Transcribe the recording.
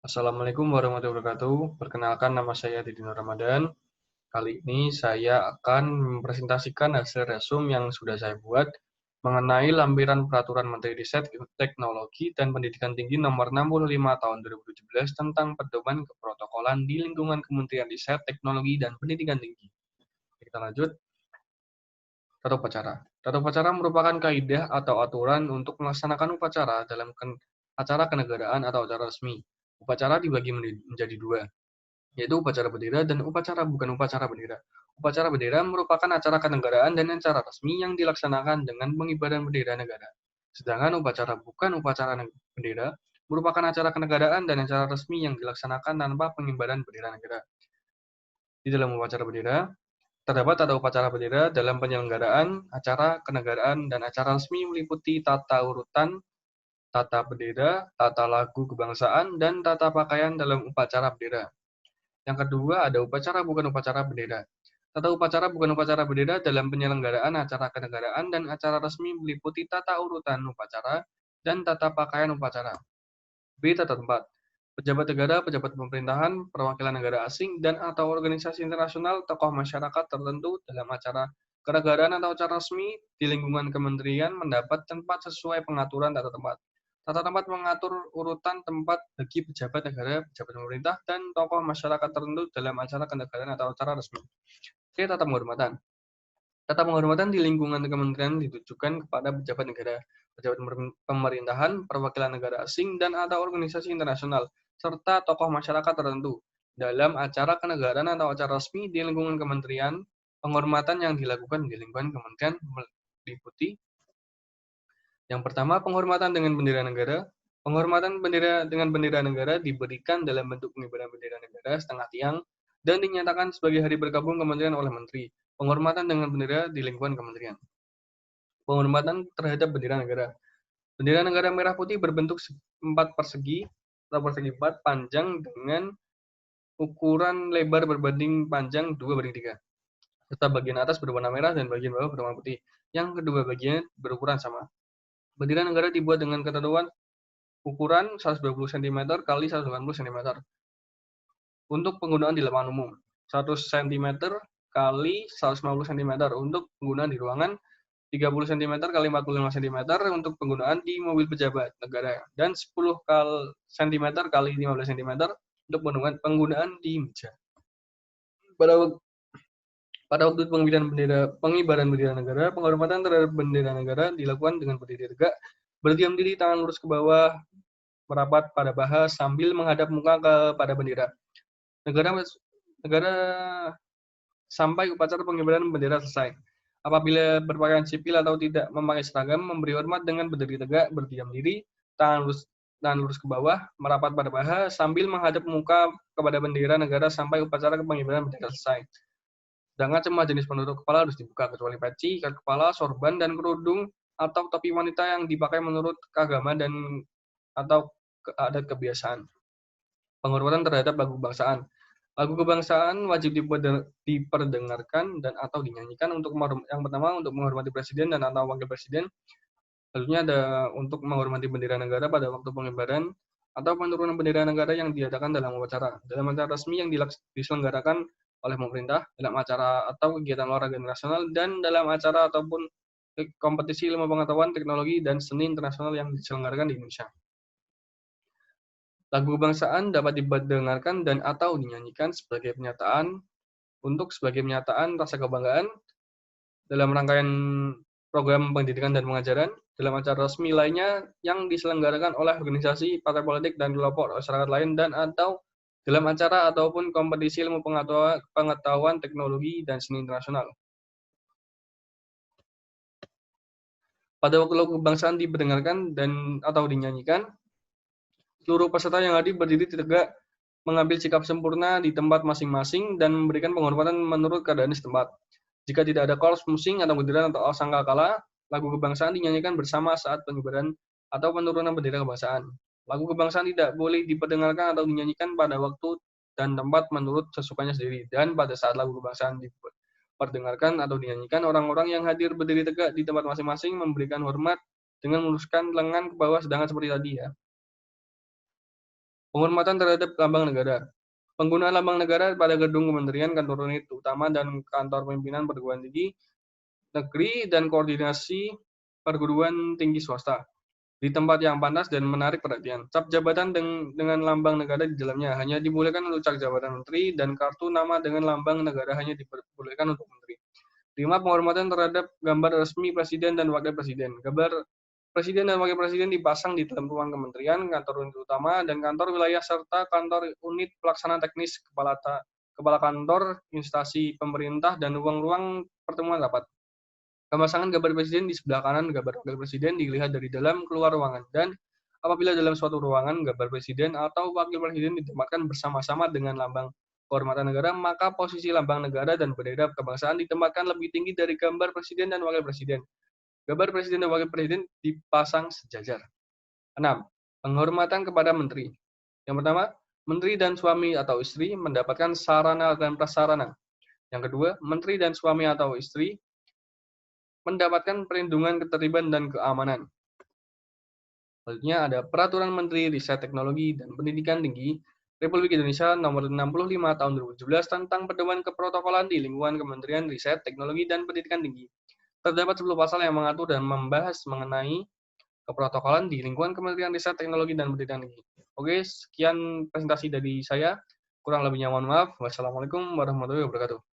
Assalamualaikum warahmatullahi wabarakatuh. Perkenalkan, nama saya Didi Nur Ramadan. Kali ini saya akan mempresentasikan hasil resum yang sudah saya buat mengenai lampiran Peraturan Menteri Riset, Teknologi, dan Pendidikan Tinggi Nomor 65 Tahun 2017 tentang pedoman keprotokolan di lingkungan Kementerian Riset, Teknologi, dan Pendidikan Tinggi. Kita lanjut. Tata upacara. Tata upacara merupakan kaidah atau aturan untuk melaksanakan upacara dalam acara kenegaraan atau acara resmi. Upacara dibagi menjadi dua, yaitu upacara bendera dan upacara bukan upacara bendera. Upacara bendera merupakan acara kenegaraan dan acara resmi yang dilaksanakan dengan pengibaran bendera negara. Sedangkan upacara bukan upacara bendera merupakan acara kenegaraan dan acara resmi yang dilaksanakan tanpa pengibaran bendera negara. Di dalam upacara bendera, terdapat tata upacara bendera dalam penyelenggaraan acara kenegaraan dan acara resmi meliputi tata urutan, tata bendera, tata lagu kebangsaan, dan tata pakaian dalam upacara bendera. Yang kedua, ada upacara bukan upacara bendera. Tata upacara bukan upacara bendera dalam penyelenggaraan acara kenegaraan dan acara resmi meliputi tata urutan upacara dan tata pakaian upacara. B. Tata tempat. Pejabat negara, pejabat pemerintahan, perwakilan negara asing, dan atau organisasi internasional, tokoh masyarakat tertentu dalam acara kenegaraan atau acara resmi di lingkungan kementerian mendapat tempat sesuai pengaturan tata tempat. Tata tempat mengatur urutan tempat bagi pejabat negara, pejabat pemerintah, dan tokoh masyarakat tertentu dalam acara kenegaraan atau acara resmi. C. Tata penghormatan. Tata penghormatan di lingkungan kementerian ditujukan kepada pejabat negara, pejabat pemerintahan, perwakilan negara asing, dan atau organisasi internasional, serta tokoh masyarakat tertentu. Dalam acara kenegaraan atau acara resmi di lingkungan kementerian, penghormatan yang dilakukan di lingkungan kementerian meliputi yang pertama, penghormatan dengan bendera negara. Penghormatan dengan bendera negara diberikan dalam bentuk pengibaran bendera negara setengah tiang dan dinyatakan sebagai hari berkabung kementerian oleh menteri. Penghormatan dengan bendera di lingkungan kementerian. Penghormatan terhadap bendera negara. Bendera negara merah putih berbentuk 4 persegi atau persegi 4 panjang dengan ukuran lebar berbanding panjang 2:3. Serta bagian atas berwarna merah dan bagian bawah berwarna putih. Yang kedua bagian berukuran sama. Bendera negara dibuat dengan ketentuan ukuran 120 cm kali 180 cm. Untuk penggunaan di lapangan umum, 100 cm kali 150 cm untuk penggunaan di ruangan, 30 cm kali 45 cm untuk penggunaan di mobil pejabat negara, dan 10 cm kali 15 cm untuk penggunaan di meja. Pada waktu pengibaran bendera negara, penghormatan terhadap bendera negara dilakukan dengan berdiri tegak, berdiam diri, tangan lurus ke bawah, merapat pada paha sambil menghadap muka kepada bendera. Negara sampai upacara pengibaran bendera selesai. Apabila berpakaian sipil atau tidak memakai seragam, memberi hormat dengan berdiri tegak, berdiam diri, tangan lurus ke bawah, merapat pada paha sambil menghadap muka kepada bendera negara sampai upacara pengibaran bendera selesai. Sedangkan semua jenis penutup kepala harus dibuka, kecuali peci, ikat kepala, sorban, dan kerudung atau topi wanita yang dipakai menurut keagamaan dan atau adat kebiasaan. Penghormatan terhadap lagu kebangsaan. Lagu kebangsaan wajib diperdengarkan dan atau dinyanyikan untuk yang pertama untuk menghormati presiden dan atau wakil presiden. Selanjutnya ada untuk menghormati bendera negara pada waktu pengibaran atau penurunan bendera negara yang diadakan dalam upacara. Dalam acara resmi yang diselenggarakan oleh pemerintah, dalam acara atau kegiatan olahraga nasional, dan dalam acara ataupun kompetisi ilmu pengetahuan, teknologi, dan seni internasional yang diselenggarakan di Indonesia. Lagu kebangsaan dapat didengarkan dan atau dinyanyikan sebagai pernyataan rasa kebanggaan dalam rangkaian program pendidikan dan pengajaran, dalam acara resmi lainnya yang diselenggarakan oleh organisasi, partai politik, dan kelompok masyarakat lain, dan atau dalam acara ataupun kompetisi ilmu pengetahuan, teknologi, dan seni internasional. Pada waktu lagu kebangsaan diperdengarkan dan atau dinyanyikan, seluruh peserta yang hadir berdiri tegak, mengambil sikap sempurna di tempat masing-masing, dan memberikan penghormatan menurut keadaan setempat. Jika tidak ada kolos musing atau giliran atau sangkakala, lagu kebangsaan dinyanyikan bersama saat pengibaran atau penurunan bendera kebangsaan. Lagu kebangsaan tidak boleh diperdengarkan atau dinyanyikan pada waktu dan tempat menurut sesukanya sendiri. Dan pada saat lagu kebangsaan diperdengarkan atau dinyanyikan, orang-orang yang hadir berdiri tegak di tempat masing-masing memberikan hormat dengan meluruskan lengan ke bawah, sedangkan seperti tadi ya. Penghormatan terhadap lambang negara. Penggunaan lambang negara pada gedung kementerian, kantor unit utama, dan kantor pimpinan perguruan tinggi negeri dan koordinasi perguruan tinggi swasta di tempat yang panas dan menarik perhatian. Cap jabatan dengan lambang negara di dalamnya hanya dibolehkan untuk cap jabatan menteri, dan kartu nama dengan lambang negara hanya diperbolehkan untuk menteri. 5. Penghormatan terhadap gambar resmi presiden dan wakil presiden. Gambar presiden dan wakil presiden dipasang di dalam ruang kementerian, kantor unit utama, dan kantor wilayah, serta kantor unit pelaksana teknis, kepala kantor, instansi pemerintah, dan ruang-ruang pertemuan rapat. Pemasangan gambar presiden di sebelah kanan gambar wakil presiden dilihat dari dalam keluar ruangan, dan apabila dalam suatu ruangan gambar presiden atau wakil presiden ditempatkan bersama-sama dengan lambang kehormatan negara, maka posisi lambang negara dan bendera kebangsaan ditempatkan lebih tinggi dari gambar presiden dan wakil presiden. Gambar presiden dan wakil presiden dipasang sejajar. 6. Penghormatan kepada menteri. Yang pertama, menteri dan suami atau istri mendapatkan sarana dan prasarana. Yang kedua, menteri dan suami atau istri mendapatkan perlindungan ketertiban dan keamanan. Selanjutnya ada Peraturan Menteri Riset Teknologi dan Pendidikan Tinggi Republik Indonesia Nomor 65 Tahun 2017 tentang pedoman keprotokolan di lingkungan Kementerian Riset Teknologi dan Pendidikan Tinggi. Terdapat 10 pasal yang mengatur dan membahas mengenai keprotokolan di lingkungan Kementerian Riset Teknologi dan Pendidikan Tinggi. Oke, sekian presentasi dari saya. Kurang lebihnya mohon maaf. Wassalamualaikum warahmatullahi wabarakatuh.